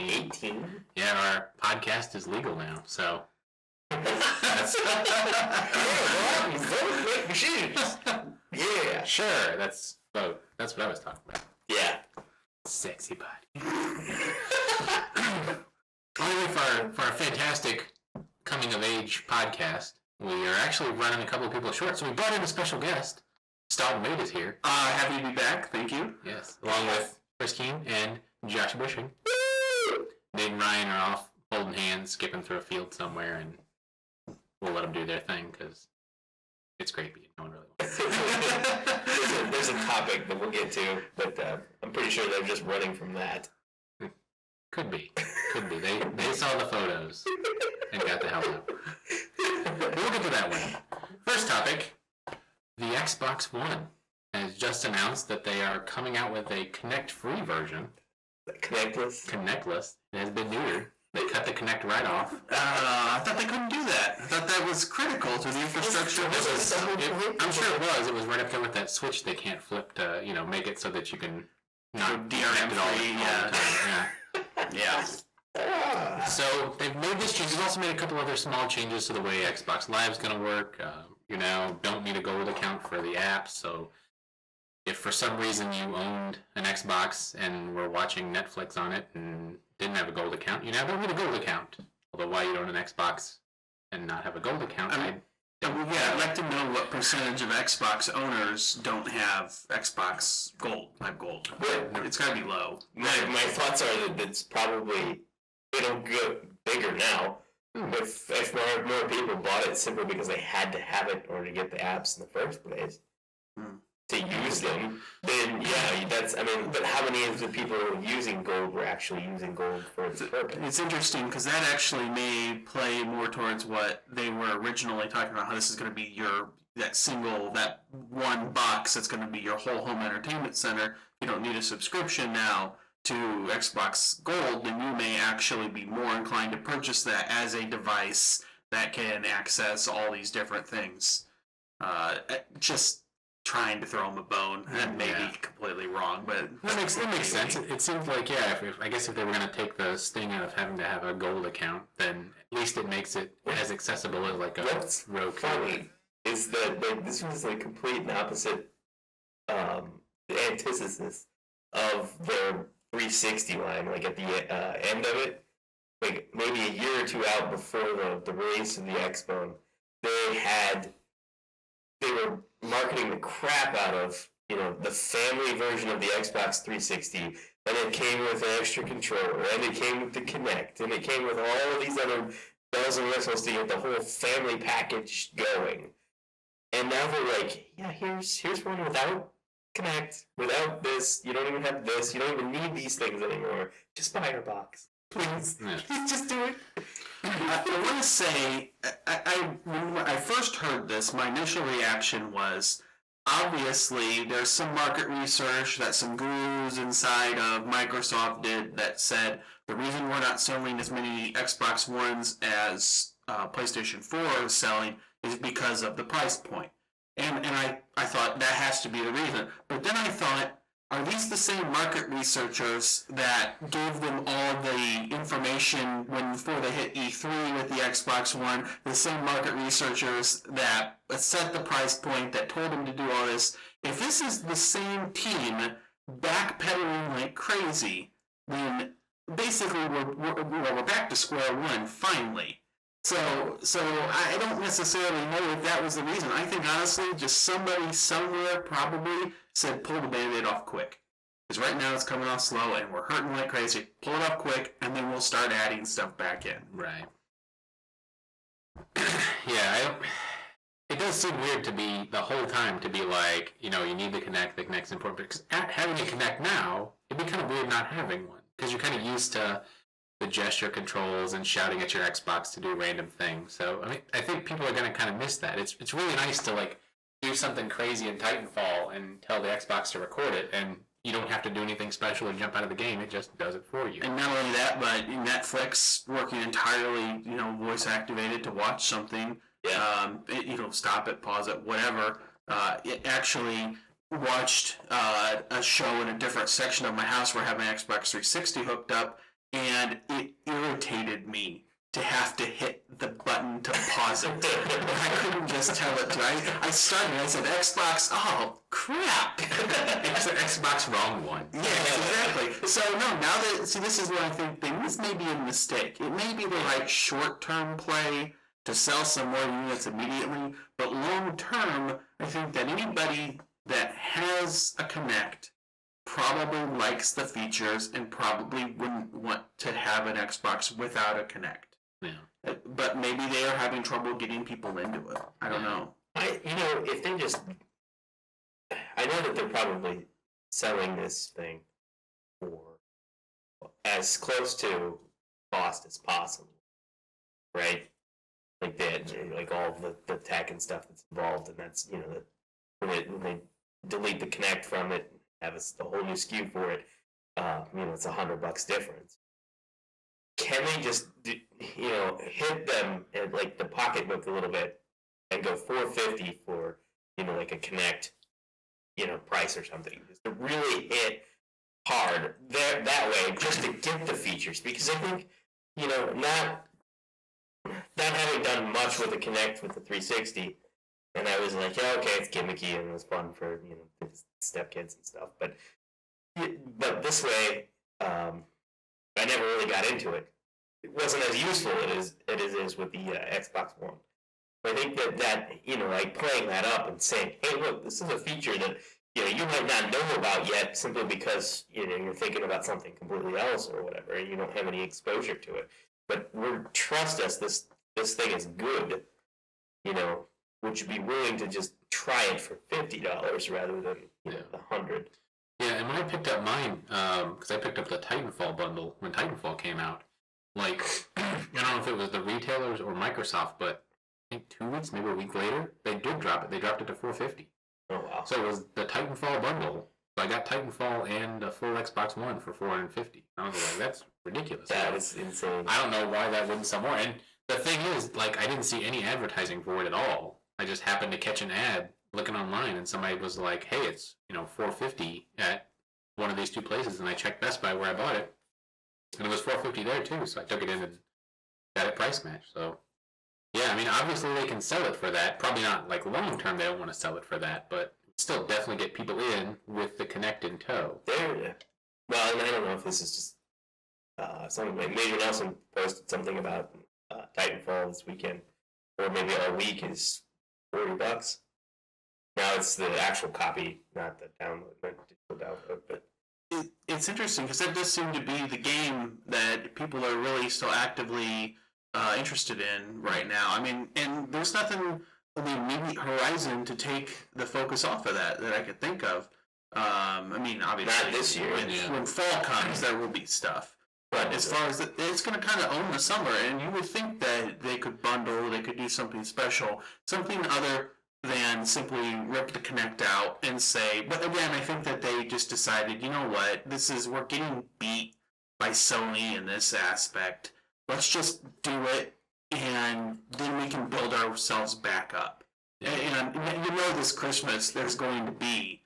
18. 18? Yeah, our podcast is legal now, so. That's vote, make machines. Yeah. Sure, that's vote. That's what I was talking about. Yeah. Sexy body. Anyway, for our fantastic coming of age podcast, we are actually running a couple of people short, so we brought in a special guest. Staub Made is here. Happy to be back. Thank you. Yes, along with Chris Keene and Josh Bushing. Nate and Ryan are off holding hands, skipping through a field somewhere, and we'll let them do their thing because it's great, but no one really wants. There's a topic that we'll get to, but I'm pretty sure they're just running from that. Could be. They saw the photos and got the hell out. But we'll get to that one. First topic, the Xbox One has just announced that they are coming out with a Kinect-free version. Connectless. It has been neutered. They cut the Kinect right off. I thought they couldn't do that. I thought that was critical to the infrastructure. I'm sure it was. It was right up there with that switch they can't flip to, make it so that you can not DRM it all the time. Yeah. So they've made this change. They've also made a couple other small changes to the way Xbox Live is going to work. You now don't need a gold account for the app. So if for some reason you owned an Xbox and were watching Netflix on it and didn't have a gold account, you now don't need a gold account. Although why you own an Xbox and not have a gold account, I'd like to know what percentage of Xbox owners don't have Xbox Gold, Live Gold. It's got to be low. My thoughts are that it's probably, it'll get bigger now. If more people bought it simply because they had to have it in order to get the apps in the first place. To use them, then but how many of the people who are using gold were actually using gold for its purpose? It's interesting because that actually may play more towards what they were originally talking about, how this is going to be that one box that's going to be your whole home entertainment center. You don't need a subscription now to Xbox Gold, then you may actually be more inclined to purchase that as a device that can access all these different things. Just trying to throw them a bone. That may be completely wrong, but that makes sense. It seems like, if they were going to take the sting out of having to have a gold account, then at least it makes it as accessible as like a What's Roku. Funny is that this was the complete and opposite antithesis of their 360 line. Like at the end of it, like maybe a year or two out before the release of the Xbone, they were marketing the crap out of, the family version of the Xbox 360, and it came with an extra controller, and it came with the Kinect, and it came with all of these other bells and whistles to get the whole family package going. And now they're like, yeah, here's one without Kinect, without this, you don't even have this, you don't even need these things anymore. Just buy our box. Please. Yeah. Just do it. I want to say, when I first heard this, my initial reaction was, obviously, there's some market research that some gurus inside of Microsoft did that said the reason we're not selling as many Xbox Ones as PlayStation 4 is selling is because of the price point. And I thought that has to be the reason. But then I thought, are these the same market researchers that gave them all the information before they hit E3 with the Xbox One? The same market researchers that set the price point, that told them to do all this? If this is the same team backpedaling like crazy, then basically we're back to square one finally. So I don't necessarily know if that was the reason. I think honestly, just somebody somewhere probably said, pull the Band-Aid off quick. Because right now it's coming off slow and we're hurting like crazy. Pull it off quick and then we'll start adding stuff back in. Right. It does seem weird to be, the whole time, to be like, you need the Kinect, the Kinect's important. Because having a Kinect now, it'd be kind of weird not having one. Because you're kind of used to the gesture controls and shouting at your Xbox to do random things. So, I think people are going to kind of miss that. It's really nice to, do something crazy in Titanfall and tell the Xbox to record it, and you don't have to do anything special or jump out of the game. It just does it for you. And not only that, but Netflix working entirely, voice activated to watch something. Yeah. Stop it, pause it, whatever. It actually watched a show in a different section of my house where I have my Xbox 360 hooked up, and it irritated me to have to hit the button to pause it. I couldn't just tell it to. I started. I said Xbox. Oh crap! It's an Xbox wrong one. Yeah, exactly. So no, now that this is what I think. This may be a mistake. It may be the right short-term play to sell some more units immediately, but long-term, I think that anybody that has a Kinect probably likes the features and probably wouldn't want to have an Xbox without a Kinect. Yeah. But maybe they are having trouble getting people into it. I don't know. If they just, I know that they're probably selling this thing for as close to cost as possible, right? Like like all the tech and stuff that's involved, and that's when they delete the Kinect from it, have a whole new SKU for it. It's $100 difference. Can they just hit them at like the pocketbook a little bit and go $450 for like a Kinect price or something, just to really hit hard there that way, just to get the features? Because I think not having done much with the Kinect with the 360, and I was like, yeah, okay, it's gimmicky and it was fun for stepkids and stuff, but this way, I never really got into it. It wasn't as useful as it is with the Xbox One. I think that like playing that up and saying, hey, look, this is a feature that you might not know about yet, simply because you're thinking about something completely else or whatever, and you don't have any exposure to it. But trust us, this thing is good. Would you be willing to just try it for $50 rather than $100? Yeah, and when I picked up mine, because I picked up the Titanfall bundle when Titanfall came out, like, I don't know if it was the retailers or Microsoft, but I think 2 weeks, maybe a week later, they did drop it. They dropped it to $450. Oh, wow. So it was the Titanfall bundle. So I got Titanfall and a full Xbox One for $450. I was like, that's ridiculous. That is insane. I don't know why that wouldn't sell more. And the thing is, like, I didn't see any advertising for it at all. I just happened to catch an ad looking online, and somebody was like, hey, it's $450 at one of these two places, and I checked Best Buy where I bought it, and it was $450 there too, so I took it in and got it price matched. So yeah, I mean, obviously they can sell it for that. Probably not like long term, they don't want to sell it for that, but still definitely get people in with the Kinect in tow. Well, and I don't know if this is just something like Major Nelson posted something about Titanfall this weekend, or maybe our week is $40. Now it's the actual copy, not the download, not digital download. But it's interesting because that does seem to be the game that people are really still actively interested in right now. I mean, and there's nothing on the immediate horizon to take the focus off of that I could think of. I mean, obviously, not this year. When fall comes, there will be stuff. But as far as it's going to kind of own the summer, and you would think that they could bundle, they could do something special, something other than simply rip the Kinect out and say. But again, I think that they just decided, you know what, we're getting beat by Sony in this aspect. Let's just do it, and then we can build ourselves back up. And this Christmas there's going to be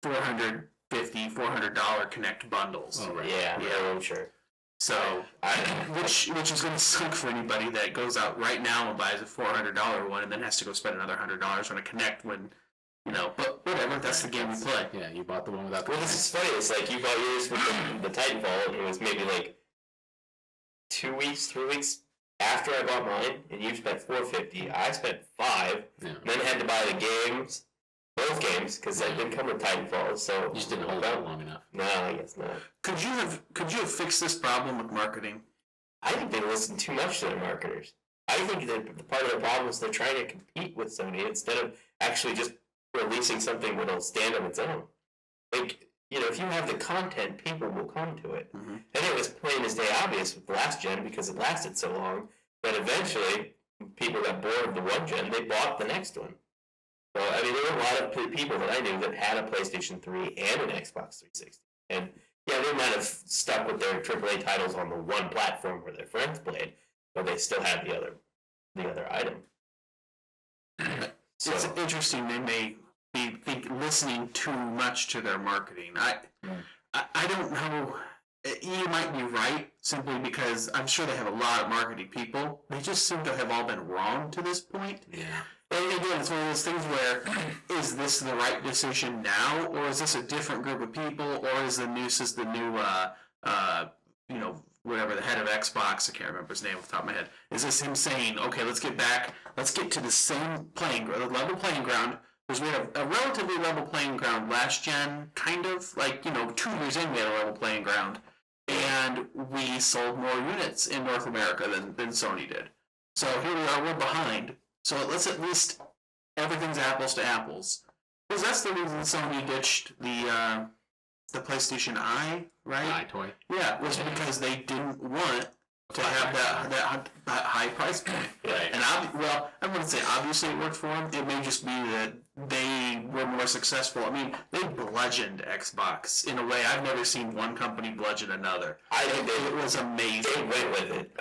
$450, $400 Kinect bundles. Oh, right. Yeah, I'm sure. So, which is going to suck for anybody that goes out right now and buys a $400 one and then has to go spend another $100 on a Kinect when, but whatever, that's the game we play. Yeah, you bought the one without the Well, this is funny. It's like you bought yours with the Titanfall, and it was maybe like 2 weeks, 3 weeks after I bought mine, and you spent $450. I spent $5, and then had to buy the games. Both games, because I didn't come with Titanfall, so you just didn't hold out long enough. No, I guess not. Could you have fixed this problem with marketing? I think they listen too much to their marketers. I think that part of the problem is they're trying to compete with Sony instead of actually just releasing something that'll stand on its own. Like, if you have the content, people will come to it. Mm-hmm. And it was plain as day obvious with the last gen because it lasted so long that eventually people got bored of the one gen, they bought the next one. So, I mean, there were a lot of people that I knew that had a PlayStation 3 and an Xbox 360. And, yeah, they might have stuck with their AAA titles on the one platform where their friends played, but they still had the other item. So. It's interesting. They may be listening too much to their marketing. I don't know. you might be right, simply because I'm sure they have a lot of marketing people. They just seem to have all been wrong to this point. Yeah. And again, it's one of those things where, is this the right decision now, or is this a different group of people, or is the new, whatever, the head of Xbox, I can't remember his name off the top of my head, is this him saying, okay, let's get to the same level playing ground, because we had a relatively level playing ground last gen, kind of, 2 years in we had a level playing ground, and we sold more units in North America than Sony did. So here we are, we're behind. So let's at least, everything's apples to apples. Because that's the reason Sony ditched the PlayStation Eye, right? iToy. Yeah, was because they didn't want to have that high price point. Right. And I wouldn't say obviously it worked for them. It may just be that they were more successful. I mean, they bludgeoned Xbox in a way I've never seen one company bludgeon another. It was amazing. They went with it.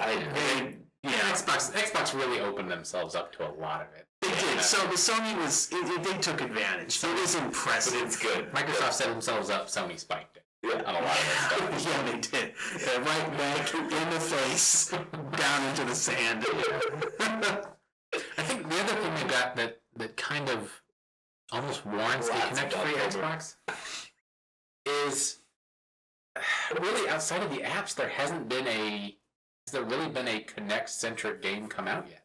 Xbox really opened themselves up to a lot of it. They did. So the Sony they took advantage. It was impressive. But it's good. Microsoft set themselves up, Sony spiked it. Yeah. On a lot of their stuff. Yeah, they did. Right back in the face, down into the sand. I think the other thing they got that kind of almost warrants the Connect-free Xbox is really outside of the apps, has there really been a Connect-centric game come out yet?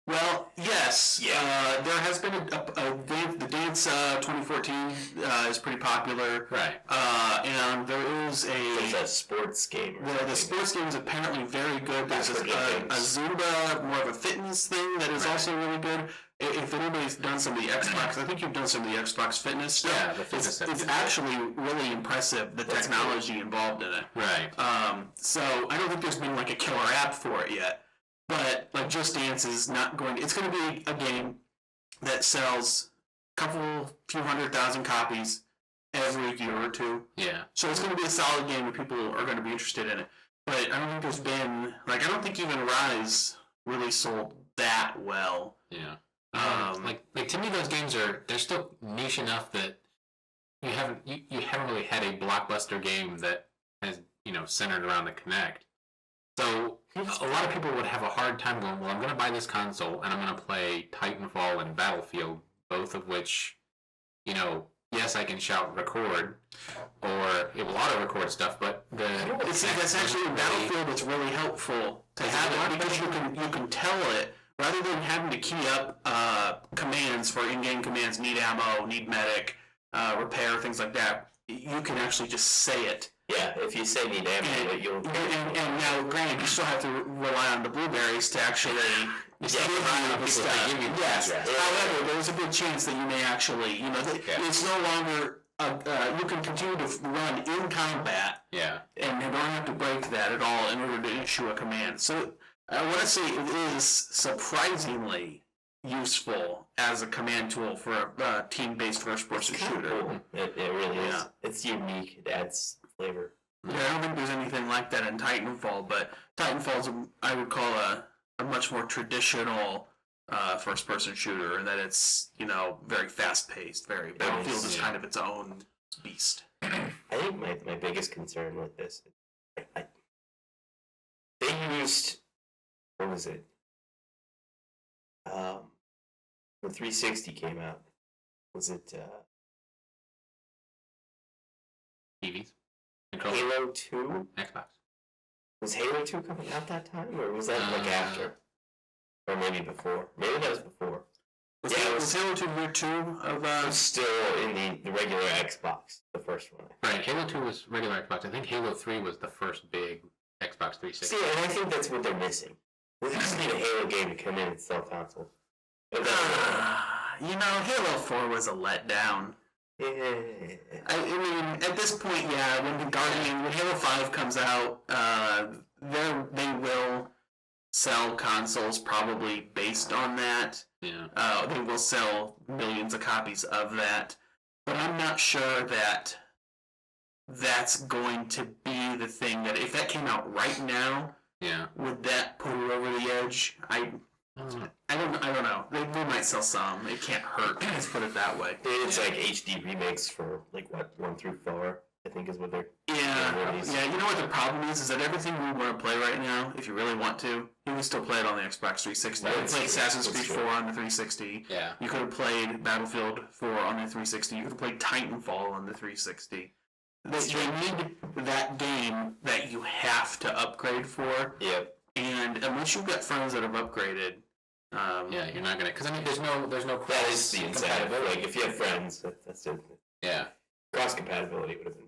Well, yes. Yeah. There has been the Dance 2014 is pretty popular. Right. And there is It's a sports game. The sports game is apparently very good. There's a Zumba, more of a fitness thing that is also really good. If anybody's done some of the Xbox, I think you've done some of the Xbox fitness stuff. Yeah, the fitness it's actually really impressive, the technology involved in it. Right. So I don't think there's been like a killer app for it yet. But like Just Dance is not going. It's going to be a game that sells a few 100,000 copies every year or two. Yeah. So it's going to be a solid game that people are going to be interested in it. But I don't think there's been I don't think even Rise really sold that well. Yeah. Like to me, those games they're still niche enough that you haven't really had a blockbuster game that has centered around the Kinect. So a lot of people would have a hard time going, well, I'm going to buy this console and I'm going to play Titanfall and Battlefield, both of which, yes, I can shout record, or it will auto-record stuff, but that's actually in Battlefield. It's really helpful to have it because you can tell it rather than having to key up commands for in-game commands, need ammo, need medic, repair, things like that. You can actually just say it. Yeah, if you say need ammo, you'll... And now, granted, you still have to rely on the blueberries to actually give you the stuff. Yes. However, there's a good chance that you may actually, it's no longer... you can continue to run in combat, and you don't have to break that at all in order to issue a command. So I want to say it is surprisingly useful as a command tool for a team-based first-person shooter. Cool. It really is. It's unique. It adds flavor. Yeah, I don't think there's anything like that in Titanfall, but Titanfall's I would call a much more traditional first-person shooter, in that it's very fast-paced. Battlefield is kind of its own beast. I think my biggest concern with this, they used, what was it? When 360 came out, was it TVs, Halo 2? Xbox. Was Halo 2 coming out that time, or was that after? Or maybe before. Maybe that was before. Was Halo 2 year 2 of... It was still in the regular Xbox, the first one. Right, Halo 2 was regular Xbox. I think Halo 3 was the first big Xbox 360. See, and I think that's what they're missing. They just need a Halo game to come in and sell console. Halo 4 was a letdown. I mean, at this point, when Halo 5 comes out, they will sell consoles probably based on that. Yeah. They will sell millions of copies of that. But I'm not sure that that's going to be the thing that, if that came out right now, would that put it over the edge? I don't know. They might sell some. It can't hurt. Let's put it that way. It's like HD remakes for 1 through 4. I think is what they're... Yeah, you know what the problem is that everything we want to play right now, if you really want to, you can still play it on the Xbox 360. You could play Assassin's Creed 4 on the 360. Yeah. You could have played Battlefield 4 on the 360. You could have played Titanfall on the 360. They need that game that you have to upgrade for. Yep. And unless you've got friends that have upgraded... yeah, you're not gonna... Because, I mean, there's no cross... That is the incentive. Like, if you have friends, that's it. Yeah. Cross-compatibility would have been...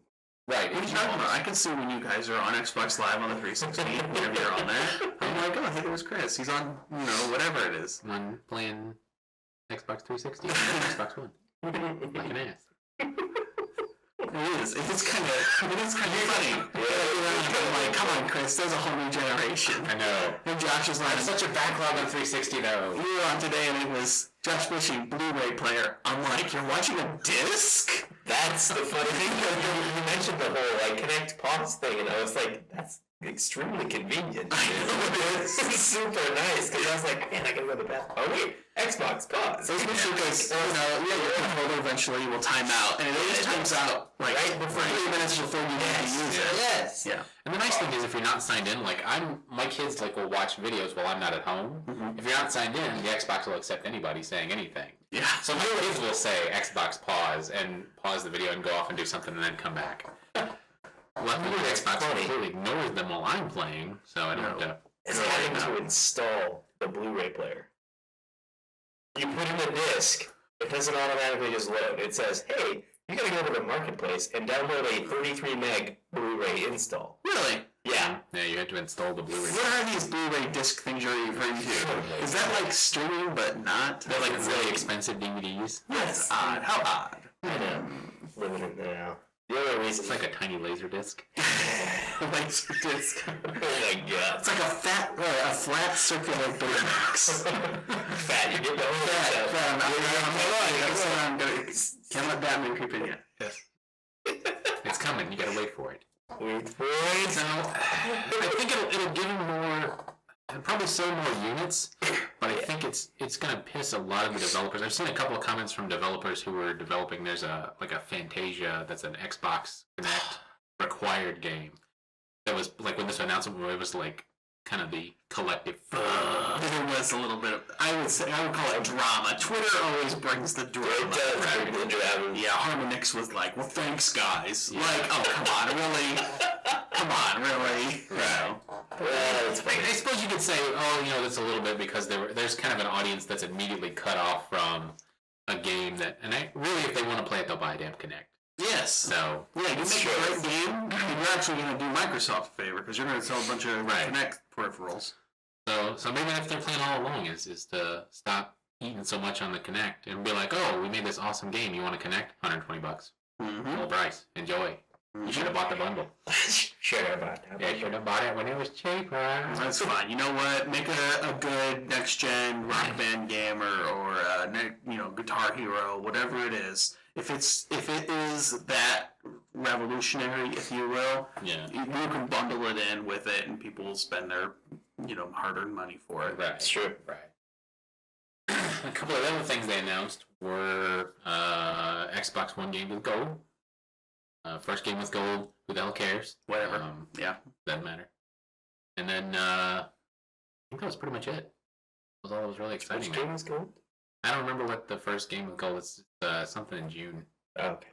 Right. What are you talking about? I can see when you guys are on Xbox Live on the 360, whenever you're on there. I'm like, oh, I think it was Chris. He's on, whatever it is. One playing Xbox 360 and Xbox One. Like an ass. It is. It is kind of funny. I'm like, come on, Chris. There's a whole new generation. I know. And Josh is like, such a backlog on 360 though. We were on today, and it was Josh Bushy, Blu-ray player. I'm like, you're watching a disc? That's the funny thing. You mentioned the whole connect pause thing, and I was like, that's extremely convenient. I know it is. It's super nice because I was like, man, I can go to the bathroom. Oh wait, Xbox pause. Especially because your controller eventually will time out, and it always times out like right before 3 minutes before you need to use it. Yes. Yeah. And the nice thing is, if you're not signed in, like my kids will watch videos while I'm not at home. Mm-hmm. If you're not signed in, the Xbox will accept anybody saying anything. Yeah. So my kids will say Xbox pause and pause the video and go off and do something and then come back. Luckily, the Xbox completely ignores them while I'm playing, so I don't have to. It's having to install the Blu-ray player. You put in the disc, it doesn't automatically just load. It says, hey, you gotta go to the marketplace and download a 33 meg Blu-ray install. Really? Yeah. Yeah, you have to install the Blu-ray. What are these Blu-ray disc things you're referring to? Is that like streaming but not? They're like really expensive DVDs. That's odd. How odd? I know. Living it now. The other reason... It's like a tiny laser disc. Laser disc. Oh my god. It's like a flat circular Betamax. Fat, you get the whole stuff. Can't let Batman creep in yet. Yes. It's coming. You gotta wait for it. Wait for it. So, I think it'll give him more... And probably sell more units, but I think it's gonna piss a lot of the developers. I've seen a couple of comments from developers who were developing. There's a Fantasia that's an Xbox Connect required game. That was like when this announcement it was like kind of the collective. There was a little bit of I would call it drama. Twitter always brings the drama. It does bring the drama. Yeah, Harmonix was like, well, thanks, guys. Yeah. Like, oh, come on, really? Come on, really? Right. Well, it's I suppose you could say, that's a little bit because there's kind of an audience that's immediately cut off from a game that, and really, if they want to play it, they'll buy a damn Connect. Yes. So yeah, you make a great game, and you're actually going to do Microsoft a favor because you're going to sell a bunch of Connect peripherals. So maybe that's their plan all along is to stop eating so much on the Connect and be like, oh, we made this awesome game. You want to Connect? $120. Full price. Enjoy. You should have bought the bundle. Should have bought that. Yeah, should have bought it when it was cheaper. That's fine. You know what? Make a good next gen Rock Band game or Guitar Hero, whatever it is. If it is that revolutionary, if you will, yeah, you can bundle it in with it, and people will spend their hard-earned money for it. Right. It's true. Right. A couple of other things they announced were Xbox One game with gold. First game with gold. Who the hell cares? Whatever. Yeah. Doesn't matter. And then I think that was pretty much it. That was all that was really exciting. Which game was gold? I don't remember what the first game with gold is. Something in June. Oh, okay.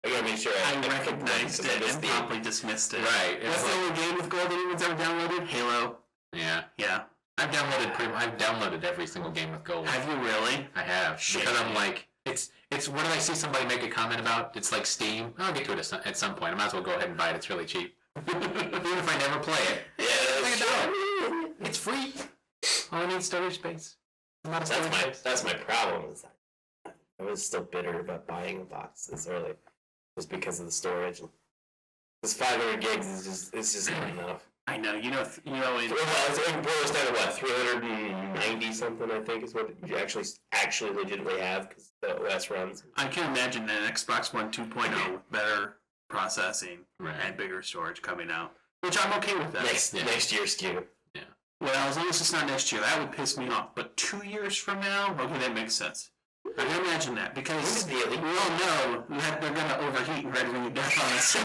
I gotta make sure I recognized it and promptly dismissed it. Right. That's the only game with gold that anyone's ever downloaded? Halo. Yeah. Yeah. I've downloaded every single game with gold. Have you really? I have. Shit. Because I'm like, it's what did I see somebody make a comment about? It's like Steam. I'll get to it at some point. I might as well go ahead and buy it. It's really cheap. Even if I never play it. Yeah, that's true. It's free. All I need is storage space. That's my problem. Is I was still bitter about buying a box this early, just because of the storage. This 500 gigs is just not enough. I know. Well, it's like boils down to what 390 something. I think is what you actually legitimately have because the OS runs. I can imagine an Xbox One 2.0 with better processing and bigger storage coming out, which I'm okay with that. Next year's SKU. Yeah. Well, as long as it's not next year, that would piss me off. But 2 years from now, okay, that makes sense. I can imagine that because we all know that they're going to overheat and ready to death on us.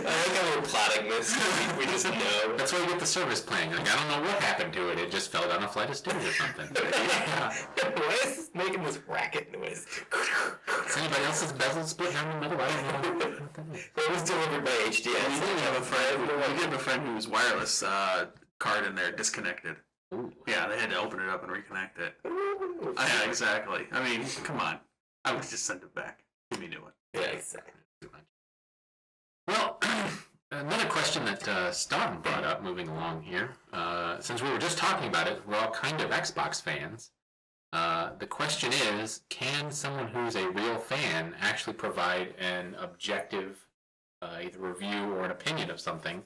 I like how we're plotting this. We just know. That's why we get the service playing. Like, I don't know what happened to it. It just fell down a flight of stairs or something. Why is this making this racket noise? Is anybody else's bezel split down the middle? I don't know. It was delivered by HDS. We did have a friend whose wireless card in there disconnected. Ooh. Yeah, they had to open it up and reconnect it. Yeah, exactly. I mean, come on. I would just send it back. Give me a new one. Yeah, exactly. Well, another question that Staunton brought up moving along here, since we were just talking about it, we're all kind of Xbox fans. The question is, can someone who's a real fan actually provide an objective either review or an opinion of something?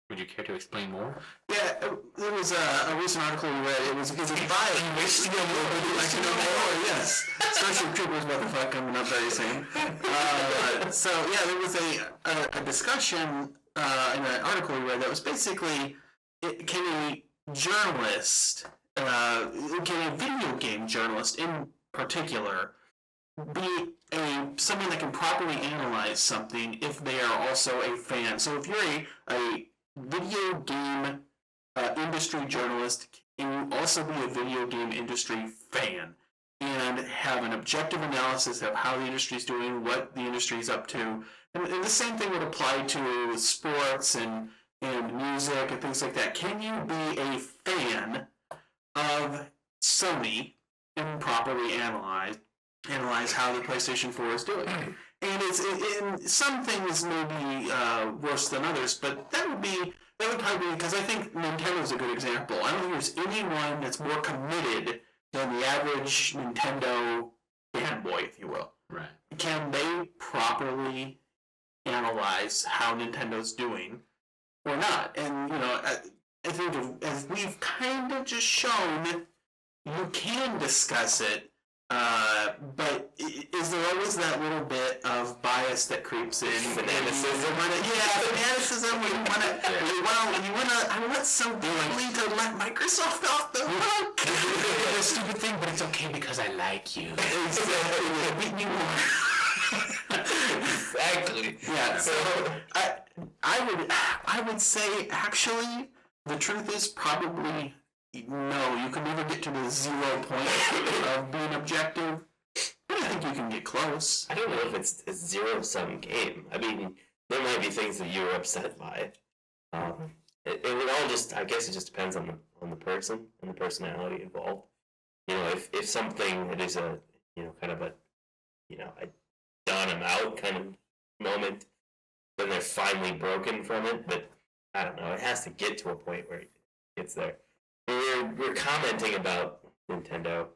Would you care to explain more? Yeah, there was a recent article we read. It was because of bias. You wish to know more. Would you like to know more? Yes. Starship Troopers motherfucker coming up very soon. So yeah, there was a discussion in an article we read that was basically, can a journalist, can a video game journalist in particular, be someone that can properly analyze something if they are also a fan? So if you're a video game industry journalist, can you also be a video game industry fan and have an objective analysis of how the industry is doing, what the industry is up to? And the same thing would apply to sports and music and things like that. Can you be a fan of Sony and properly analyze how the PlayStation 4 is doing? And in some things may be worse than others, but that would probably be, because I think Nintendo's a good example. I don't think there's anyone that's more committed than the average Nintendo fanboy, if you will. Right. Can they properly analyze how Nintendo's doing or not? And, I think as we've kind of just shown, you can discuss it, but is there always that little bit of bias that creeps in? Fanaticism. Fanaticism. I want so badly to let Microsoft off the hook. It's a stupid thing, but it's okay because I like you. Exactly. Yeah. So I would say actually the truth is probably no. You can never get to the 0 point of being objective. But I think you can get close. I don't know if it's a zero-sum game. I mean, there might be things that you're upset by. It would all just, I guess it just depends on the person and the personality involved. If something that is a, kind of a, a done them out kind of moment, then they're finally broken from it. But I don't know, it has to get to a point where it gets there. We're commenting about Nintendo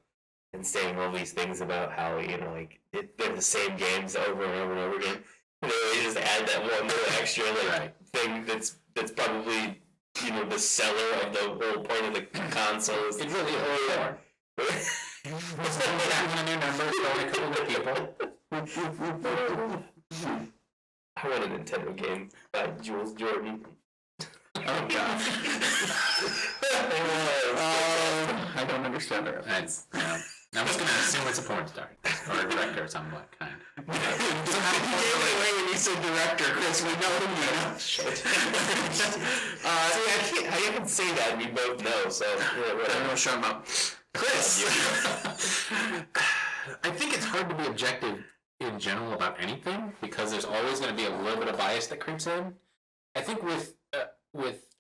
and saying all these things about how, they're the same games over and over and over again. They just add that one little extra thing that's probably, the seller of the whole point of the console. It's really a It's a new number, only a couple of people. I want a Nintendo game by Jules Jordan. Oh god. I don't understand it. I'm just gonna assume it's a porn star or a director or something like kind. So how you gave it away when you said director, Chris? We know who you know. See, I didn't say that, and we both know. So I know, shut him up, Chris. I think it's hard to be objective in general about anything because there's always going to be a little bit of bias that creeps in. I think with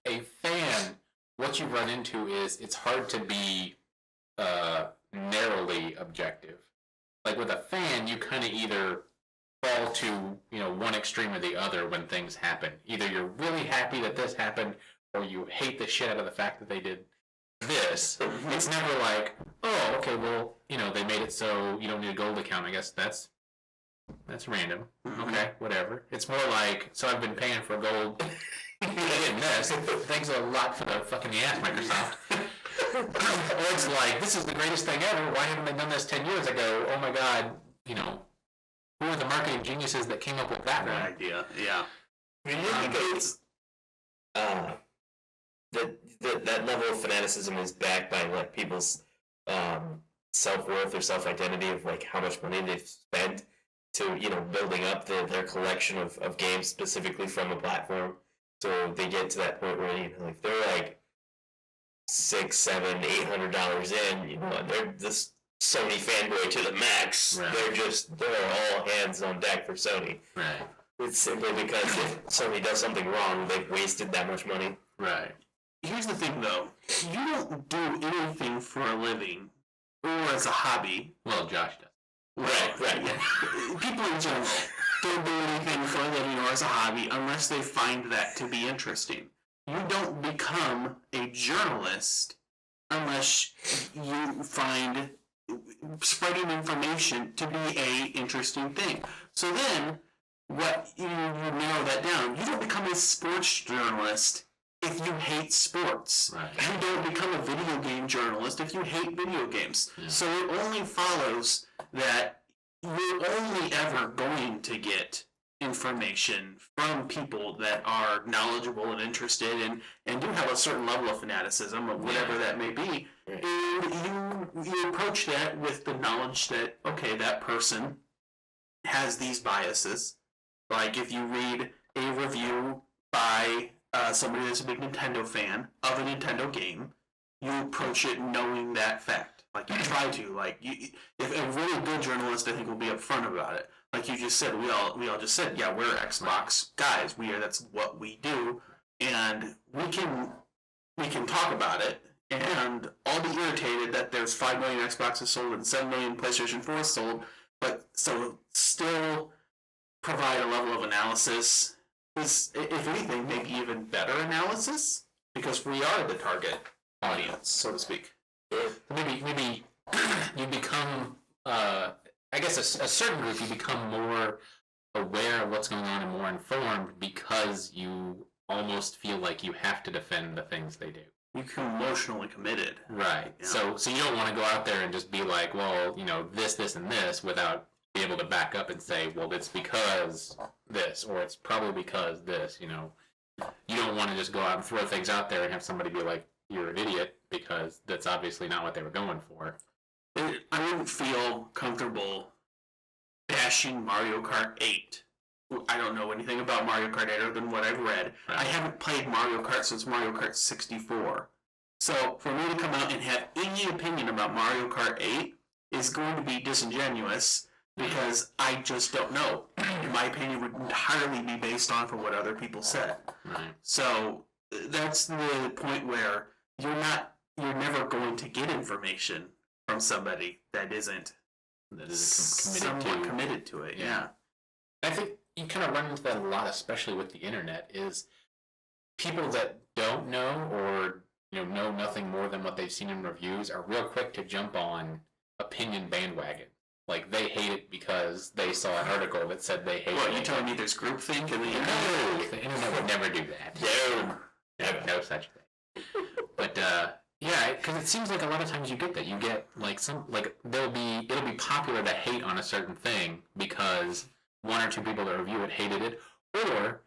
a fan, what you run into is it's hard to be narrowly objective. Like with a fan, you kind of either fall to one extreme or the other when things happen. Either you're really happy that this happened, or you hate the shit out of the fact that they did this. It's never like, oh, okay, well, they made it so you don't need a gold account. I guess that's random. Okay, whatever. It's more like, so I've been paying for gold. I didn't miss. Thanks a lot for the fucking ass, Microsoft. Or it's like, this is the greatest thing ever. Why haven't they done this 10 years ago? Oh my god, who are the marketing geniuses that came up with that idea? Yeah. I mean, it's that level of fanaticism is backed by like people's self-worth or self-identity of like how much money they've spent to building up their collection of games specifically from a platform. So they get to that point where like they're like $600, $700, $800 in, and they're this Sony fanboy to the max. Right. They're all hands on deck for Sony. Right. It's simply because if Sony does something wrong, they've wasted that much money. Right. Here's the thing, though. You don't do anything for a living or as a hobby. Well, Josh does. Right. Yeah. People in general don't do anything for a living or as a hobby unless they find that to be interesting. You don't become a journalist unless you find spreading information to be a interesting thing. So then, what you narrow that down, you don't become a sports journalist if you hate sports. Right. You don't become a video game journalist if you hate video games. Yeah. So it only follows that you're only ever going to get information from people that are knowledgeable and interested and do have a certain level of fanaticism of whatever that may be. Right. And you approach that with the knowledge that, okay, that person has these biases. Like if you read a review by somebody that's a big Nintendo fan of a Nintendo game, you approach it knowing that fact. Like you try to. If a really good journalist, I think, will be upfront about it. Like you just said, we all just said, yeah, we're Xbox guys. That's what we do, and we can talk about it and all be irritated that there's 5 million Xboxes sold and 7 million PlayStation 4s sold, but so still provide a level of analysis. Is, if anything, maybe even better analysis because we are the target audience, so to speak. Maybe you become, I guess a certain group, you become more aware of what's going on and more informed because you almost feel like you have to defend the things they do. You become emotionally committed. Right. Yeah. So you don't want to go out there and just be like, well, this, and this without being able to back up and say, well, it's because this, or it's probably because this, You don't want to just go out and throw things out there and have somebody be like, you're an idiot, because that's obviously not what they were going for. I wouldn't feel comfortable bashing Mario Kart 8. I don't know anything about Mario Kart 8 other than what I've read. Right. I haven't played Mario Kart since Mario Kart 64. So for me to come out and have any opinion about Mario Kart 8 is going to be disingenuous because I just don't know. My opinion would entirely be based off of what other people said. Right. So that's the point where you're never going to get information from somebody that isn't committed to it. Yeah. I think you kind of run into that a lot, especially with the internet, is people that don't know or know nothing more than what they've seen in reviews are real quick to jump on opinion bandwagon. Like they hate it because they saw an article that said they hate it. What, you telling me there's groupthink in the internet? No, the internet would never do that. No such thing. But yeah, because it seems like a lot of times you get that. You get it'll be popular to hate on a certain thing because one or two people that review it hated it, or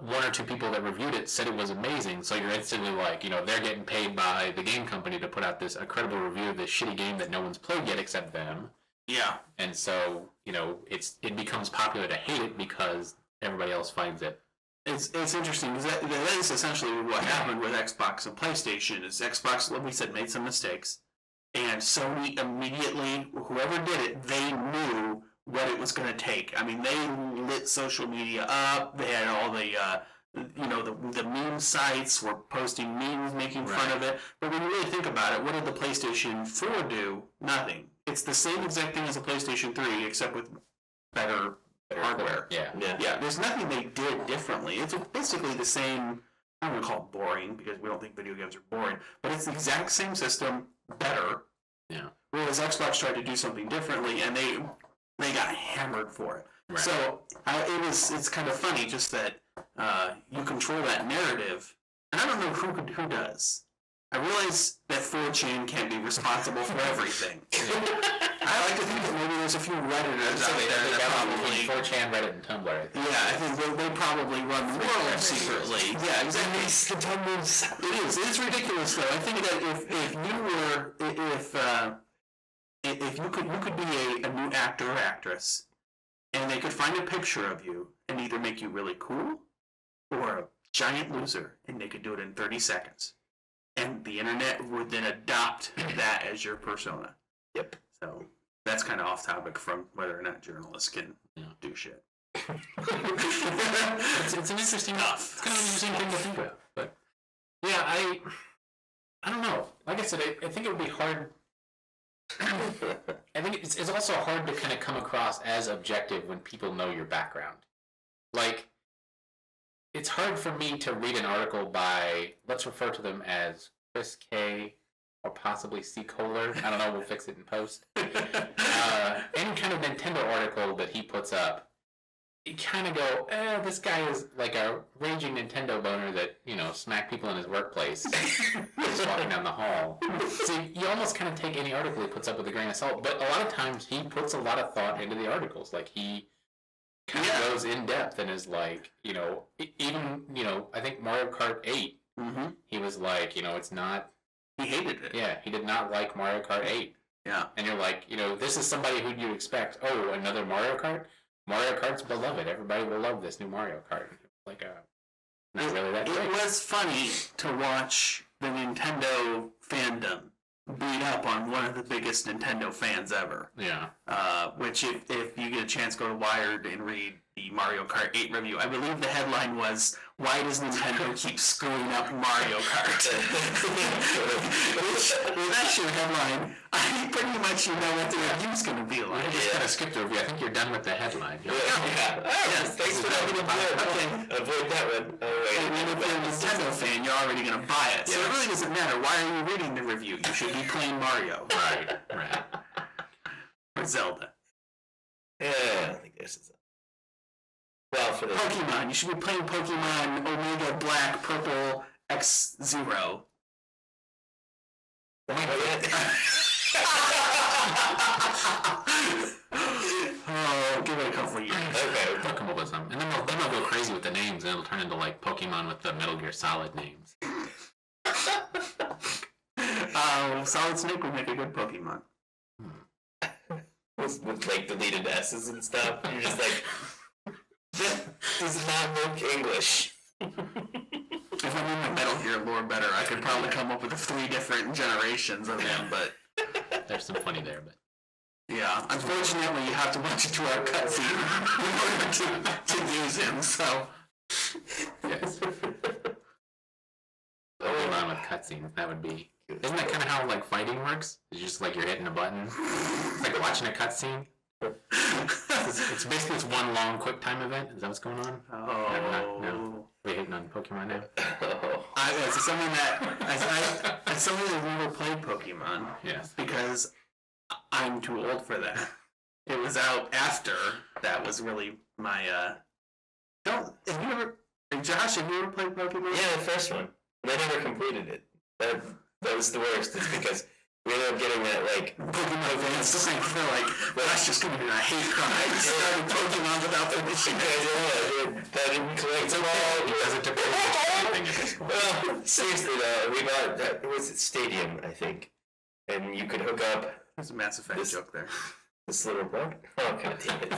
one or two people that reviewed it said it was amazing. So you're instantly like, they're getting paid by the game company to put out this incredible review of this shitty game that no one's played yet except them. Yeah. And so it becomes popular to hate it because everybody else finds it. It's interesting because that is essentially what happened with Xbox and PlayStation. Is Xbox, like we said, made some mistakes, and Sony immediately, whoever did it, they knew what it was going to take. I mean, they lit social media up. They had all the meme sites were posting memes, making fun of it. But when you really think about it, what did the PlayStation 4 do? Nothing. It's the same exact thing as the PlayStation 3, except with better hardware. Yeah. There's nothing they did differently. It's basically the same. I don't want to call it boring because we don't think video games are boring, but it's the exact same system, better. Yeah. Whereas Xbox tried to do something differently, and they got hammered for it. Right. So it's kind of funny just that you control that narrative, and I don't know who does. I realize that 4chan can't be responsible for everything. I like to think that maybe there's a few Redditors out there that probably 4chan, Reddit, and Tumblr. Yeah, I think they probably run the world secretly. Yeah, exactly. It is ridiculous though. I think that if you could be a new actor or actress, and they could find a picture of you and either make you really cool or a giant loser, and they could do it in 30 seconds. And the internet would then adopt that as your persona. Yep. So that's kind of off topic from whether or not journalists can do shit. It's an interesting, it's kind of an interesting thing to think about. But yeah, I don't know. Like I said, I think it would be hard. I think it's also hard to kind of come across as objective when people know your background. Like, it's hard for me to read an article by, let's refer to them as Chris K. or possibly C. Kohler. I don't know, we'll fix it in post. Any kind of Nintendo article that he puts up, you kind of go, this guy is like a raging Nintendo boner that, smacked people in his workplace just walking down the hall. So you almost kind of take any article he puts up with a grain of salt. But a lot of times he puts a lot of thought into the articles. Like, he kind of goes in depth and is like, even, I think Mario Kart 8, he was like, it's not... He hated it. Yeah, he did not like Mario Kart 8. Yeah. And you're like, this is somebody who you expect, another Mario Kart? Mario Kart's beloved. Everybody will love this new Mario Kart. Like, not really that great. It was funny to watch the Nintendo fandom beat up on one of the biggest Nintendo fans ever. Yeah. Which, if you get a chance, go to Wired and read the Mario Kart 8 review. I believe the headline was, "Why does Nintendo keep screwing up Mario Kart?" Which, with that your headline, I pretty much know what the review's going to be like. I just kind of skipped the review. I think you're done with the headline. Yes, thanks for that. Okay. Avoid that one. And then if you're a Nintendo fan, you're already going to buy it. So it really doesn't matter. Why are you reading the review? You should be playing Mario. Right. Or Zelda. Yeah, I don't think there's a Zelda. Well, for the Pokemon. You should be playing Pokemon Omega Black, Purple, X-Zero. Oh, give it a couple of years. Okay, they'll come up with some. And then they'll go crazy with the names, and it'll turn into like Pokemon with the Metal Gear Solid names. Solid Snake would make a good Pokemon. with like deleted S's and stuff. You're just like, this does not look English. If I knew my Metal Gear lore better, I could probably come up with 3 different generations of him, but... There's some funny there, but... Yeah, unfortunately you have to watch a 2-hour cutscene in order to use him, so... Yes. Pokemon with cutscenes, that would be... Isn't that kind of how, like, fighting works? It's just like you're hitting a button. It's like watching a cutscene. It's basically this one long quick time event. Is that what's going on? Oh. No. We're hitting on Pokemon now. As someone that never played Pokemon, Yes. because I'm too old for that. It was out after that was really my. Josh, have you ever played Pokemon? Yeah, the first one. I never completed it. That was the worst. It's because we ended up getting that, like... Pokemon fans were like, that's just going to be a hate crime. I started Pokemon without finishing it. That didn't collect them all. It doesn't depend anything at this point. Well, seriously though, we bought that, was it Stadium, I think. And you could hook up... There's a Mass Effect joke there. This little bug? Oh, god damn it.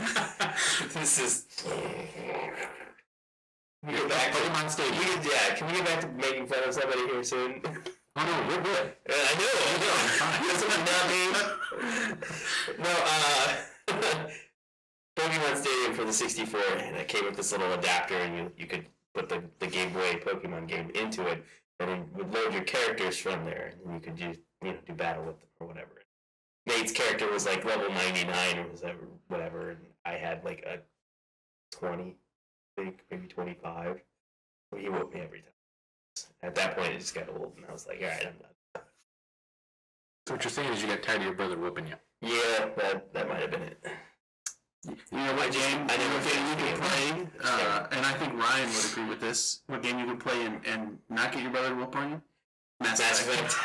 This is... Can we get back to Pokemon Stadium? Can we get back to making fun of somebody here soon? Oh no, we're good. I know. That's what I'm not being. Pokemon Stadium for the 64, and it came with this little adapter, and you could put the Game Boy Pokemon game into it, and it would load your characters from there, and you could do battle with them or whatever. Nate's character was like level 99 or whatever, and I had like a 20, I think, maybe 25. He whooped me every time. At that point, it just got old, and I was like, all right, I'm done. So what you're saying is you got tired of your brother whooping you? Yeah, that might have been it. You know what game you could play, and I think Ryan would agree with this, what game you could play and not get your brother to whoop on you? Mass Effect.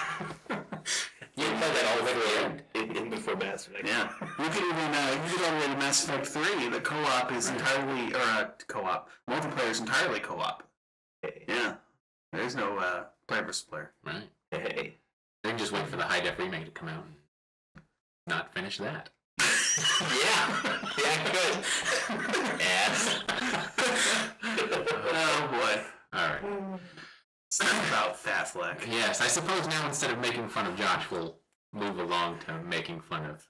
You can play that all the way in before Mass Effect. Yeah. You could even you could all the way to Mass Effect 3. The co-op is entirely multiplayer is entirely co-op. Hey. Yeah. There's no player versus player. Right. Hey. They can just wait for the high def remake to come out and not finish that. Yeah, good. Ass. Oh boy. Alright. Something about Sadfleck. Yes, I suppose now instead of making fun of Josh, we'll move along to making fun of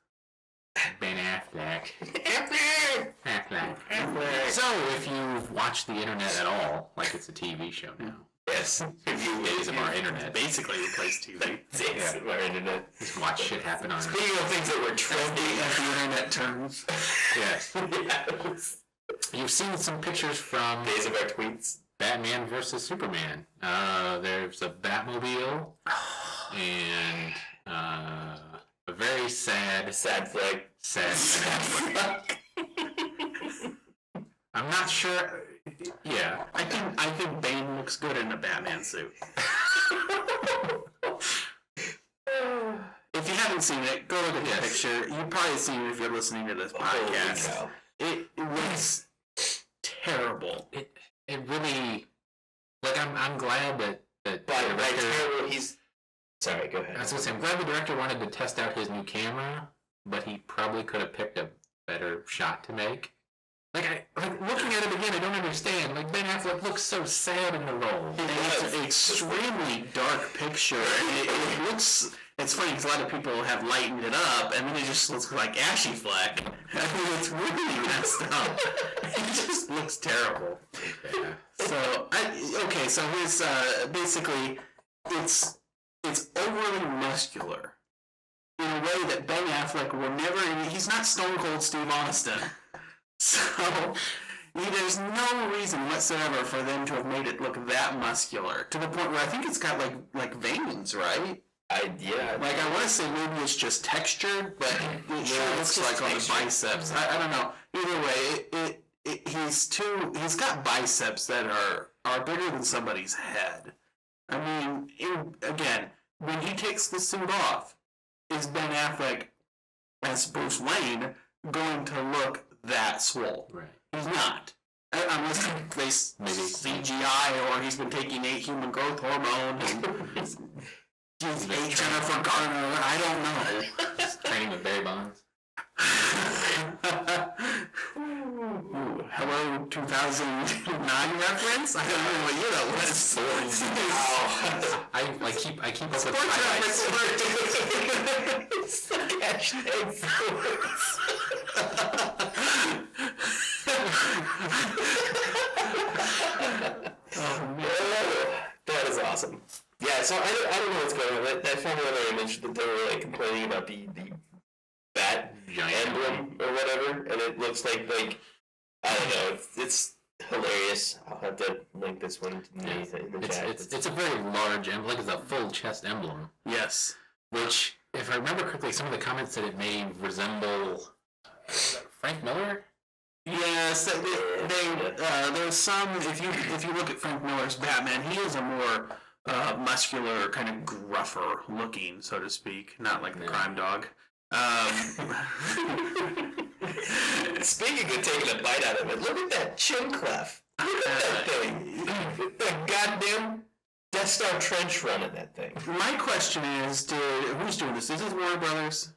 Ben Affleck. Affleck. So, if you've watched the internet at all, like it's a TV show now. Yes. Days of our internet. Basically replaced TV. Days of our internet. Just watch shit happen on. Speaking of things that were trendy As the internet terms. Yes. yes. You've seen some pictures from Days of our tweets. Batman versus Superman. There's a Batmobile and a very sad Sadfleck. I'm not sure. Yeah, I think Bane looks good in a Batman suit. If you haven't seen it, go look at the picture. You've probably seen it if you're listening to this podcast. It looks terrible. It really, like, I'm glad that But by terrible, he's... Sorry, go ahead. I was gonna say, I'm glad the director wanted to test out his new camera, but he probably could have picked a better shot to make. Like looking at it again, I don't understand. Like, Ben Affleck looks so sad in the role. It's an extremely dark picture. It looks... It's funny because a lot of people have lightened it up, and then it just looks like Ashy Fleck. I mean, it's really messed up. It just looks terrible. Yeah. So, so his, basically, it's overly muscular in a way that Ben Affleck will never... He's not Stone Cold Steve Austin. So, there's no reason whatsoever for them to have made it look that muscular, to the point where I think it's got, like veins, right? Yeah. Like, I want to say maybe it's just textured, but it sure looks like on the biceps. I don't know. Either way, he's got biceps that are bigger than somebody's head. I mean, again, when he takes the suit off, is Ben Affleck as Bruce Wayne going to look that swole? Right. He's not. Unless they maybe CGI or he's been taking 8 human growth hormone and he's 8 Jennifer Garner. I don't know. Just training with Barry Bonds. Ooh, hello 2009 reference? I don't know what year that was. I keep up with Sports highlights. reference. It's like hashtag sports. That is awesome. Yeah, so I don't know what's going on. That family that I mentioned that they were like complaining about the bat emblem or whatever, and it looks like I don't know. It's hilarious. I'll have to link this one to me in the chat. It's a very large emblem. Like, it's a full chest emblem. Yes. Which, if I remember correctly, some of the comments said it may resemble Frank Miller. Yes, there's some. If you look at Frank Miller's Batman, he is a more muscular, kind of gruffer looking, so to speak, not like the crime dog. Speaking of taking a bite out of it, look at that chin clef. Look at that thing. That goddamn Death Star trench run in that thing. My question is, who's doing this? Is this Warner Brothers?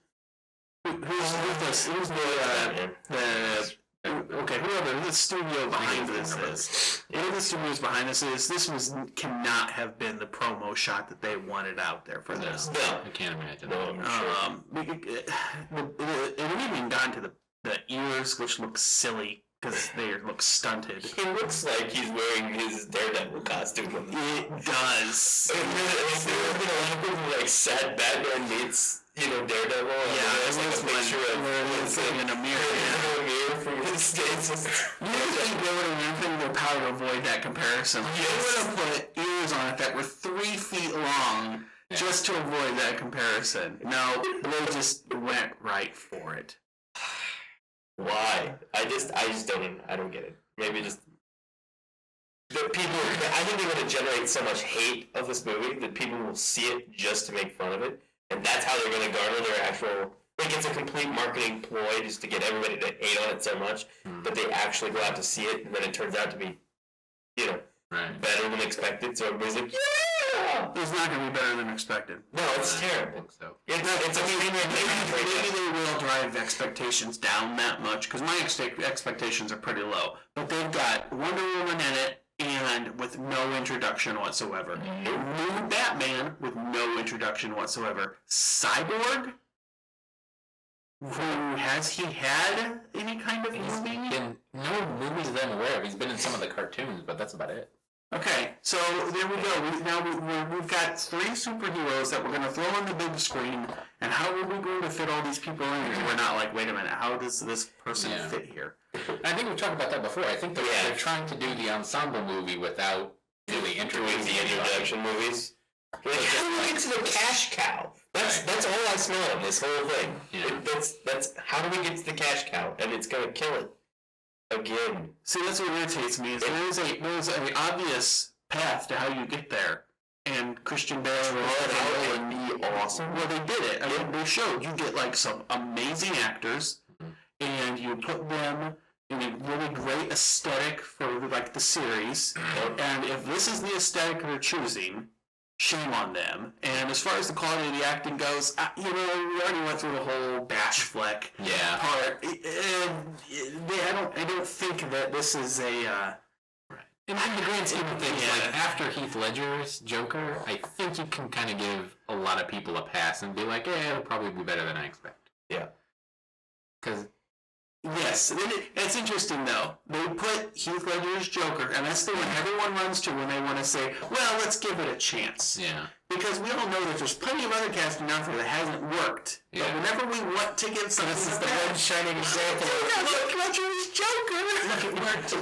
Who's this? Who's whoever the studio behind this is. Whoever the studios behind this is, cannot have been the promo shot that they wanted out there for this. No. I can't imagine. No, I'm sure. It even gone to the ears, which look silly because they look stunted. He looks like he's wearing his Daredevil costume. It does. And there's been a lot of people like sad Batman meets, Daredevil. Yeah, there's like a picture of where he's sitting in a mirror. From his states. You think they would have been their power to avoid that comparison? Yes. They would have put ears on it that were 3 feet long just to avoid that comparison. No, they just went right for it. Why? I just don't get it. Maybe just... I think they're going to generate so much hate of this movie that people will see it just to make fun of it, and that's how they're going to garner their actual. Like, it's a complete marketing ploy just to get everybody to hate on it so much that they actually go out to see it, and then it turns out to be, better than expected. So everybody's like, yeah! It's not going to be better than expected. No, it's terrible. I think so. Maybe they will drive expectations down that much, because my expectations are pretty low. But they've got Wonder Woman in it, and with no introduction whatsoever. New Batman with no introduction whatsoever. Cyborg? Has he had any kind of movie? In no movies that I'm aware of. He's been in some of the cartoons, but that's about it. Okay, so there we go. We've got 3 superheroes that we're going to throw on the big screen, and how are we going to fit all these people in? Because we're not like, wait a minute, how does this person fit here? I think we've talked about that before. I think they're trying to do the ensemble movie without really introducing the introduction movies. Like, how do we get to the cash cow? That's all I smell in this whole thing. Yeah. That's how do we get to the cash cow? And it's going to kill it. Again. See, that's what irritates me. Is there's an obvious path to how you get there, and Christian Bale would be awesome. Well, they did it. I mean, they showed you get like some amazing actors, and you put them in a really great aesthetic for like the series. And if this is the aesthetic they're choosing, shame on them. And as far as the quality of the acting goes, we already went through the whole Sadfleck part. I don't think that this is a. In the grand scheme of things, like after Heath Ledger's Joker, I think you can kind of give a lot of people a pass and be like, it'll probably be better than I expect. Yeah. Because. Yes, it's interesting though. They put Heath Ledger's Joker, and that's the one everyone runs to when they want to say, well, let's give it a chance. Yeah. Because we all know that there's plenty of other casting out there that hasn't worked. Yeah. But whenever we want to get something, this is the one shining example. Look, Ledger's Joker! Look, it worked.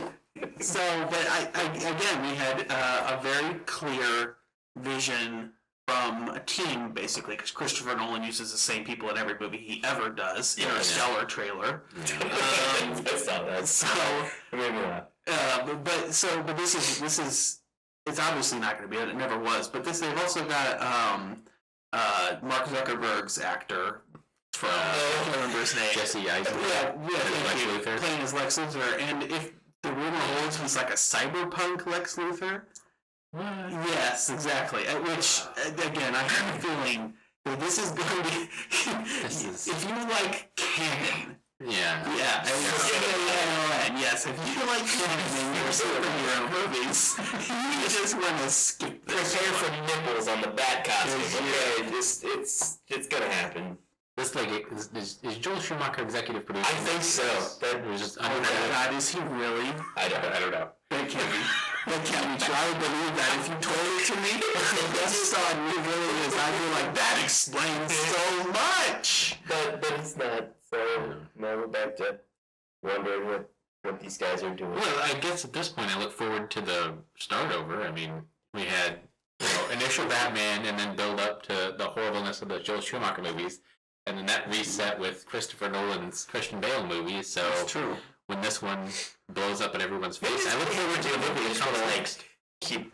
So, but again, we had a very clear vision from a team, basically, because Christopher Nolan uses the same people in every movie he ever does. Interstellar trailer. I saw that. But this is it's obviously not going to be it. It never was. But they've also got Mark Zuckerberg's actor from I can't remember his name. Jesse Eisenberg. Playing as Lex Luthor, and if the rumor holds, he's like a cyberpunk Lex Luthor. Yes, exactly. Which, again, I have a feeling that this is going to be... if you like canon... Yes, if you like canon in your superhero movies, you just want to skip this. Prepare for nipples on the bat costume. It's going to happen. This is Joel Schumacher executive producer? I think so. That was just God, is he really? I don't know. That can't be true. I would believe that if you told it to me, based on who it really is, I'd be like, that explains so much. But it's not. So now we're back to wondering what these guys are doing. Well, I guess at this point I look forward to the start over. I mean, we had initial Batman and then build up to the horribleness of the Joel Schumacher movies. And then that reset with Christopher Nolan's Christian Bale movies. So that's true. When this one blows up in everyone's face, I look forward to a movie that comes next. Keep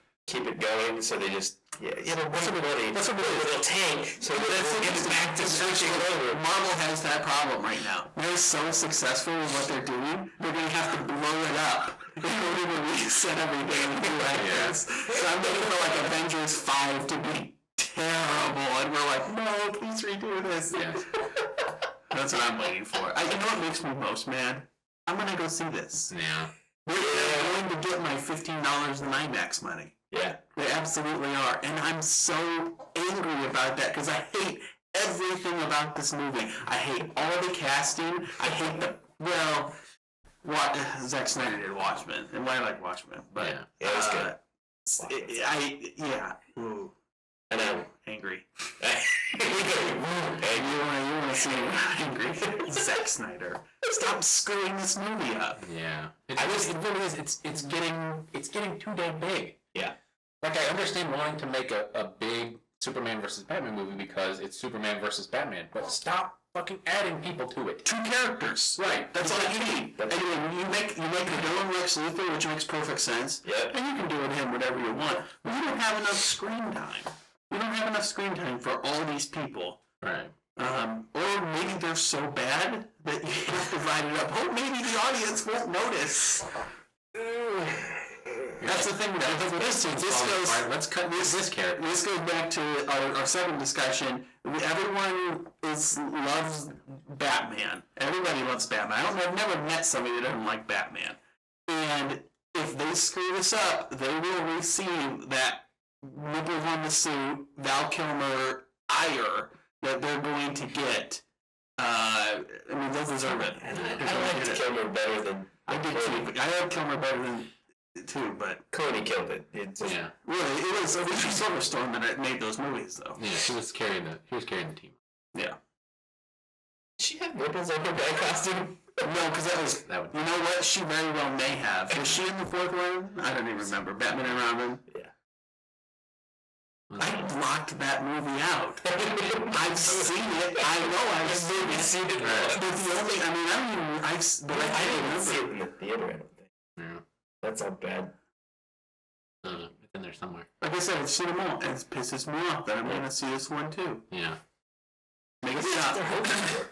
it going, so they just what's a little tank, so that gets back to switching over. Marvel has that problem right now. They're so successful with what they're doing, they're gonna have to blow it up in order to reset everything and do like this. So I'm waiting for like Avengers 5 to be terrible, and we're like, no, please redo this. Yeah. That's what I'm waiting for. You know what makes me most mad? I'm gonna go see this. Yeah. They're going to get my $15 in IMAX money. Yeah. They absolutely are. And I'm so angry about that because I hate everything about this movie. I hate all the casting. I hate Zack Snyder did Watchmen, and I like Watchmen, but it was good. Ooh. And I'm angry. You want to see me angry? Zack Snyder, stop screwing this movie up. Yeah, it really is. It's getting too damn big. Yeah. Like, I understand wanting to make a big Superman versus Batman movie because it's Superman versus Batman, but stop fucking adding people to it. 2 characters. Right. That's all you need. And you make the villain Lex Luthor, which makes perfect sense. Yep. And you can do with him whatever you want. But you don't have enough screen time. You don't have enough screen time for all these people. Right. Or maybe they're so bad that you have to write it up. Oh, maybe the audience won't notice. That's the thing with this goes. Let's cut this character. This goes back to our second discussion. Everyone loves Batman. Everybody loves Batman. I've never met somebody that doesn't like Batman. And if they screw this up, they will receive that nipples on the suit, Val Kilmer ire that they're going to get. I mean, they'll deserve it. I liked Kilmer better than I did too. I like Kilmer better than too, but Cody killed it. Yeah. Really, it was Alicia Silverstone that made those movies, though. Yeah, he was carrying the team. Yeah. She had nipples on her bat costume. No, because that would. You know what? She very well may have. Was she in the 4th one? I don't even remember. Batman and Robin. Yeah. I blocked that movie out. I've seen it. I know I've seen it. Right. But the only, I mean, I don't even. I didn't see it remember. in the theater. I don't think. Yeah. That's how bad. It's in there somewhere. Like I said, I've seen them all, and it pisses me off that I'm going to see this one too. Yeah. Make it stop. They're hoping for.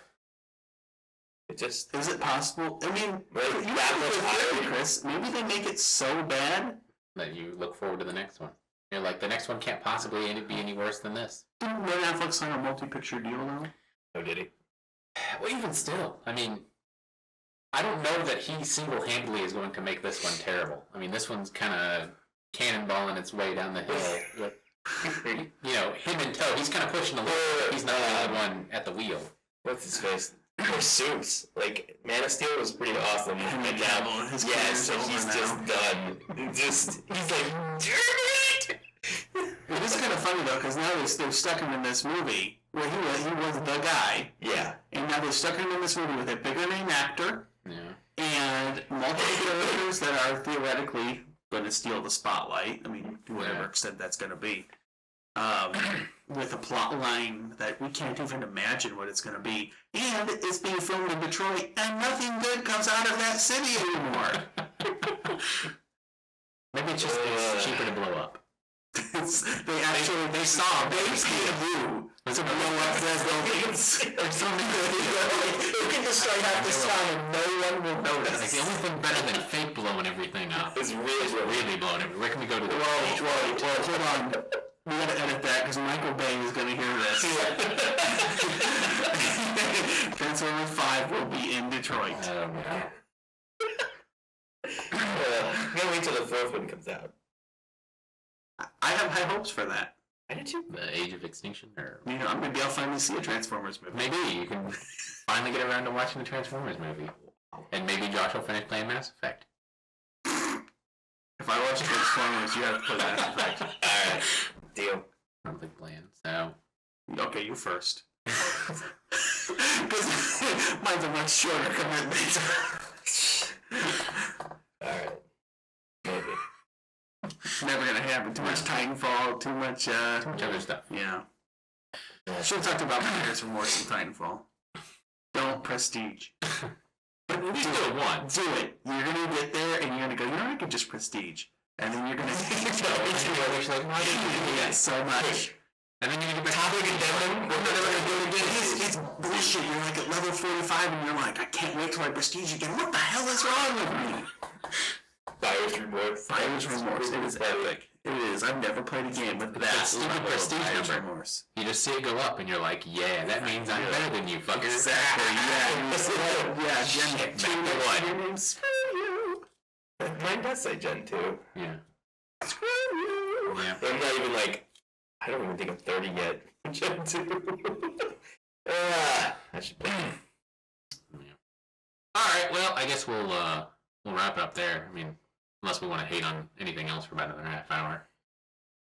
It just Is it possible? I mean, Like, you that have a much good theory, irony. Chris. Maybe they make it so bad. That you look forward to the next one. You're like, the next one can't possibly be any worse than this. Didn't Ben Affleck sign a multi-picture deal now? oh, did he? Well, even still, I mean, I don't know that he single-handedly is going to make this one terrible. I mean, this one's kind of cannonballing its way down the hill. You know, him in tow, he's kind of pushing a little bit. He's not the only one at the wheel. What's his face? Their suits. Like, Man of Steel was pretty awesome. Henry And now, Cavill, his career's so over he's now. just done. He's like, damn it! It is kind of funny though, because now they've stuck him in this movie where he was the guy, Yeah. and now they've stuck him in this movie with a bigger name actor Yeah. and multiple characters that are theoretically going to steal the spotlight. I mean, to whatever extent that's going to be. With a plot line that we can't even imagine what it's going to be. And it's being filmed in Detroit, and nothing good comes out of that city anymore. Maybe it's cheaper to blow up. They saw they paid a view to blow up their buildings or something. You can destroy half this town and no one will notice. Like, the only thing better than fake blowing everything up It's is really really blowing everything. Where can we go to the Whoa, hold on. We gotta edit that because Michael Bay is gonna hear this. Transformers 5 will be in Detroit. Can't wait till the 4th one comes out. I have high hopes for that. I did too. The Age of Extinction? Or You know, maybe I'll finally see a Transformers movie. maybe you can finally get around to watching the Transformers movie. And maybe Josh will finish playing Mass Effect. If I watch Transformers, you have to play Mass Effect. Alright. Deal. Monthly plan. So Okay, you first. Because mine's a much shorter commitment. Alright. Maybe. Never gonna happen. Too much Titanfall, too much other stuff. yeah. Should have talked about Players Remorse and Titanfall. Don't Prestige. But at least do it once. Do it. You're gonna get there and you're gonna go, you know, I could just Prestige. And then you're gonna yeah, so much. And then you're going to get Topic addendum. We're never gonna do it again. It's bullshit. You're like at level 45 and you're like, I can't wait till I Prestige again. What the hell is wrong with me? Buyer's Remorse. Buyer's Remorse. It is epic. It is. I've never played a game with that stupid level of Prestige Buyer's number. Remorse. You just see it go up and you're like, yeah, that means I'm better than you, fucker. Exactly. Yeah. Gen 2. Back to 1. Your name's Screw You. Mine does say Gen 2. Yeah. Screw You. Yeah. I'm not even like, I don't even think I'm 30 yet. Gen 2. I should play. Alright, well, I guess we'll wrap it up there. I mean, unless we want to hate on anything else for about another half hour.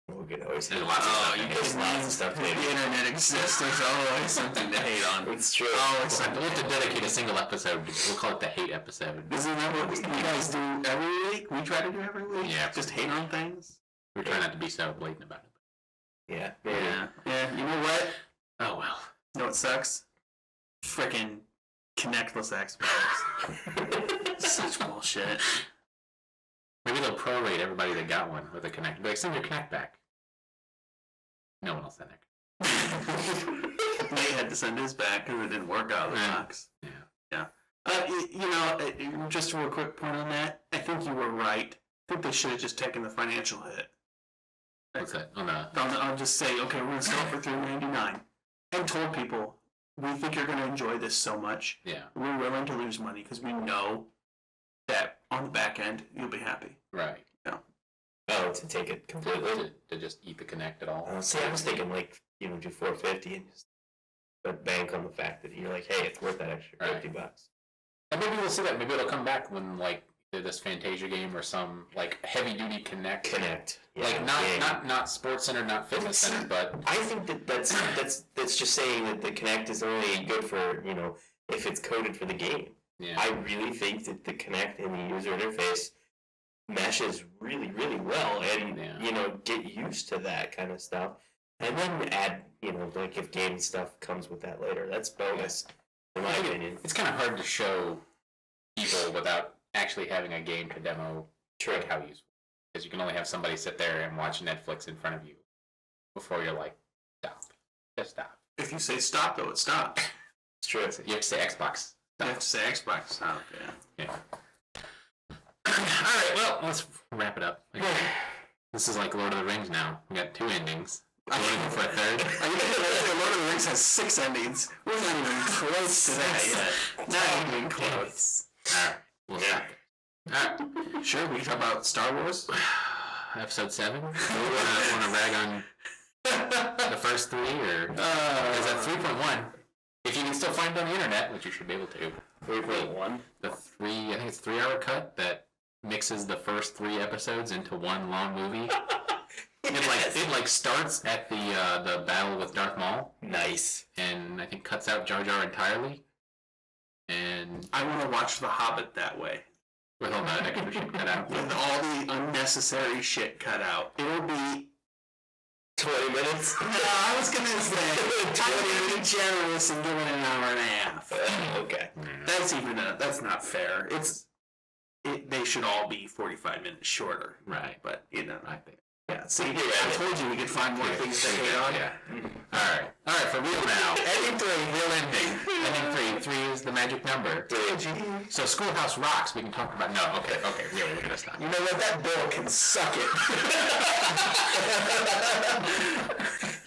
We could always There's hate lots of on stuff. it. You There's lots of stuff to The hate on. internet exists. There's always something to hate on. It's true. Always We'll something. have to dedicate a single episode. We'll call it the hate episode. Isn't that what you guys do every week? We try to do every week? Yeah. Just hate on things? We try not to be so blatant about it. Yeah. Yeah. You know what? Oh, well. You know what sucks? freaking connectless Xbox. Such bullshit. Maybe they'll prorate everybody that got one with a Kinect. Be like, send your Kinect back. No one will send it. Nate had to send his back because it didn't work out of the box. Yeah. Just for a quick point on that, I think you were right. I think they should have just taken the financial hit. What's that? I'll just say, okay, we're gonna sell it for $399, and told people we think you're gonna enjoy this so much. Yeah. We're willing to lose money because we know that on the back end you'll be happy. Right. Yeah. Oh, to take it completely? To just eat the Kinect at all. See, I was thinking like, do $450 and just bank on the fact that you're like, hey, it's worth that extra $50. And maybe we'll see that. Maybe it'll come back when like this Fantasia game or some like heavy duty Kinect. Yeah, like not sports center, not fitness center, but I think that's just saying that the Kinect is only good for, if it's coded for the game. Yeah. I really think that the Kinect and the user interface meshes really, really well, and get used to that kind of stuff, and then add, like if game stuff comes with that later, that's bonus, in my opinion. It's kind of hard to show people without actually having a game to demo like how useful, because you can only have somebody sit there and watch Netflix in front of you before you're like, stop, just stop. If you say stop, though, it stops. It's true. You have to say Xbox. You have to say Xbox stop. Yeah. All right, well, let's wrap it up. This is like Lord of the Rings now. We got 2 endings. I'm looking for a third. Lord of the Rings has 6 endings. We're not even close to that yet. Not even close. All right, we'll stop there. All right, sure. We can talk about Star Wars. Episode 7. Do we want to rag on the first 3, or is that 3.1? If you can still find it on the internet, which you should be able to. 3.1. I think it's 3-hour cut that mixes the first 3 episodes into one long movie. It starts at the battle with Darth Maul. Nice. And I think cuts out Jar Jar entirely. And I want to watch The Hobbit that way. With all the extra shit cut out. With all the unnecessary shit cut out. It'll be 20 minutes? No, I was going to say, I'm going to be generous and give it an hour and a half. Okay. That's not fair. They should all be 45 minutes shorter. Right. But, I think. Yeah, see, I told you we could find more things to hate on. Yeah. All right, for real now. Ending 3, real ending. Ending 3 is the magic number. So Schoolhouse Rocks, we can talk about. No, okay, really, we're gonna stop. You know what? That bill can suck it.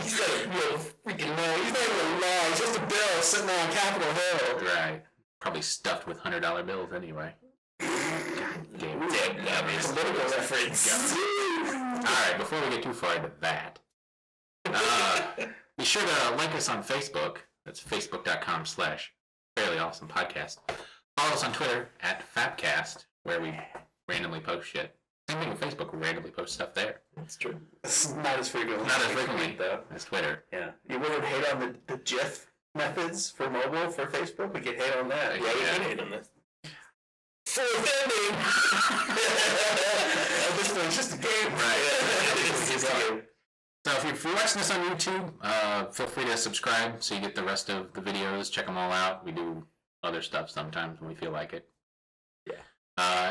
He's got a real freaking law. He's not even a law. He's just a bill sitting on Capitol Hill. Right. Probably stuffed with $100 bills anyway. Political reference. Alright, before we get too far into that, be sure to like us on Facebook. That's facebook.com/fairlyawesomepodcast. Follow us on Twitter @FapCast, where we randomly post shit. Same thing with Facebook, we randomly post stuff there. That's true. Not as frequently, though, as Twitter. Yeah. You wouldn't hate on the GIF methods for mobile for Facebook? We could hate on that. Yeah, we can hate on this. Fourth ending! At this point, it's just a game. Right. So if you're watching this on YouTube, feel free to subscribe so you get the rest of the videos. Check them all out. We do other stuff sometimes when we feel like it. Yeah.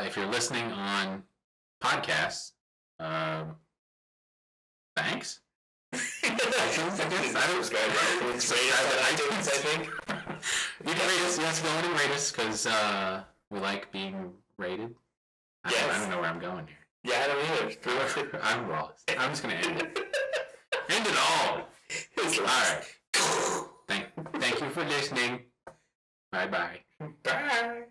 If you're listening on podcasts, thanks. I don't subscribe to iTunes, I think. You can rate us. Yes, go in and rate us, because we like being rated. I don't know where I'm going here. Yeah, I don't either. I'm lost. I'm just going to end it. End it all. All right. Thank you for listening. Bye-bye. Bye.